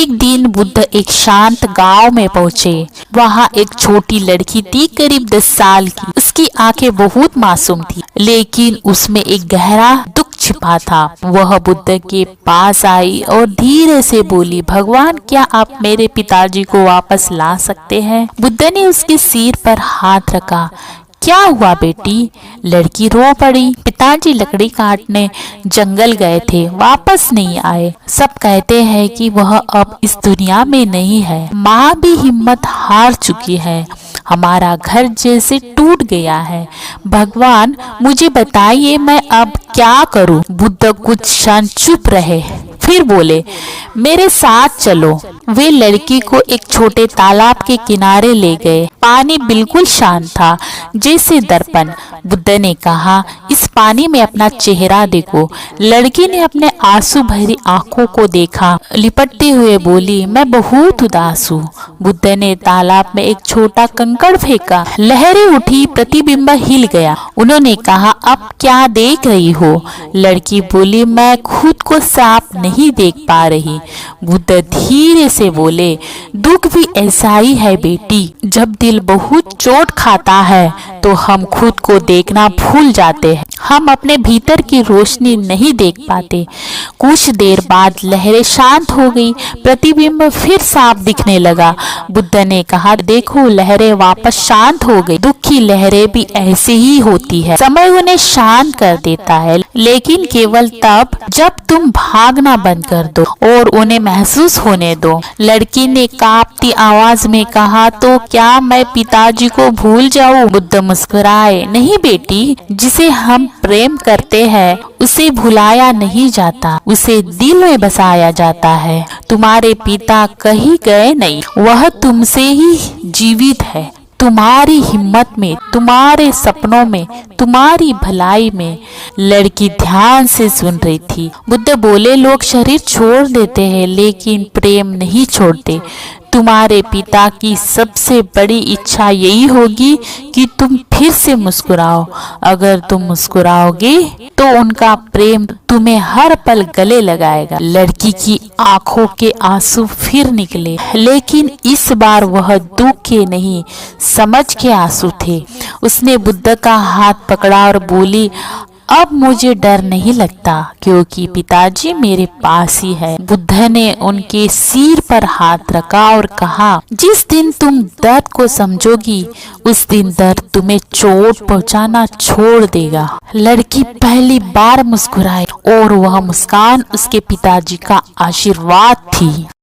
एक दिन बुद्ध एक शांत गांव में पहुंचे। वहां एक छोटी लड़की थी, करीब 10 साल की। उसकी आंखें बहुत मासूम थी, लेकिन उसमें एक गहरा दुख छिपा था। वह बुद्ध के पास आई और धीरे से बोली, भगवान, क्या आप मेरे पिताजी को वापस ला सकते हैं? बुद्ध ने उसके सिर पर हाथ रखा। क्या हुआ बेटी? लड़की रो पड़ी। पिताजी लकड़ी काटने जंगल गए थे, वापस नहीं आए। सब कहते हैं कि वह अब इस दुनिया में नहीं है। माँ भी हिम्मत हार चुकी है। हमारा घर जैसे टूट गया है। भगवान, मुझे बताइए मैं अब क्या करूं? बुद्ध कुछ क्षण चुप रहे, फिर बोले, मेरे साथ चलो। वे लड़की को एक छोटे तालाब के किनारे ले गए। पानी बिल्कुल शांत था, जैसे दर्पण। बुद्ध ने कहा, इस पानी में अपना चेहरा देखो। लड़की ने अपने आंसू भरी आंखों को देखा, लिपटते हुए बोली, मैं बहुत उदास हूँ। बुद्ध ने तालाब में एक छोटा कंकड़ फेंका। लहरें उठी, प्रतिबिंब हिल गया। उन्होंने कहा, अब क्या देख रही हो? लड़की बोली, मैं खुद को साफ नहीं देख पा रही। बुद्ध धीरे से बोले, दुख भी ऐसा ही है बेटी। जब दिल बहुत चोट खाता है तो हम खुद को देखना भूल जाते हैं। हम अपने भीतर की रोशनी नहीं देख पाते। कुछ देर बाद लहरें शांत हो गई, प्रतिबिंब फिर साफ दिखने लगा। बुद्ध ने कहा, देखो, लहरें वापस शांत हो गई। दुख की लहरें भी ऐसी ही होती है। समय उन्हें शांत कर देता है, लेकिन केवल तब जब तुम भागना बंद कर दो और उन्हें महसूस होने दो। लड़की ने कांपती आवाज में कहा, तो क्या मैं पिताजी को भूल जाऊं? बुद्ध मुस्कुराए, नहीं बेटी, जिसे हम प्रेम करते हैं उसे भुलाया नहीं जाता, उसे दिल में बसाया जाता है। तुम्हारे पिता कहीं गए नहीं, वह तुमसे ही जीवित है, तुम्हारी हिम्मत में, तुम्हारे सपनों में, तुम्हारी भलाई में। लड़की ध्यान से सुन रही थी। बुद्ध बोले, लोग शरीर छोड़ देते हैं लेकिन प्रेम नहीं छोड़ते। तुम्हारे पिता की सबसे बड़ी इच्छा यही होगी कि तुम फिर से मुस्कुराओ। अगर तुम मुस्कुराओगे तो उनका प्रेम तुम्हें हर पल गले लगाएगा। लड़की की आंखों के आंसू फिर निकले, लेकिन इस बार वह दुख के नहीं, समझ के आंसू थे। उसने बुद्ध का हाथ पकड़ा और बोली, अब मुझे डर नहीं लगता, क्योंकि पिताजी मेरे पास ही है। बुद्ध ने उनके सिर पर हाथ रखा और कहा, जिस दिन तुम दर्द को समझोगी उस दिन दर्द तुम्हें चोट पहुंचाना छोड़ देगा। लड़की पहली बार मुस्कुराई और वह मुस्कान उसके पिताजी का आशीर्वाद थी।